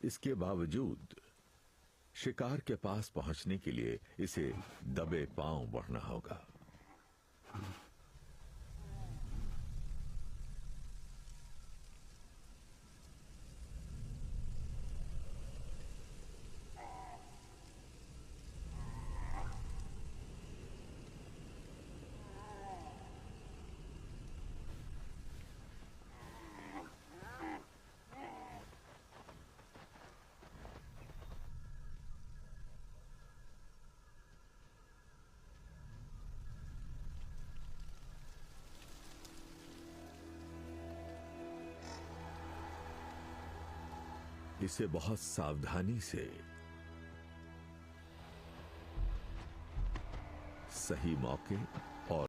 इसके बावजूद शिकार के पास पहुंचने के लिए इसे दबे पांव बढ़ना होगा। इसे बहुत सावधानी से सही मौके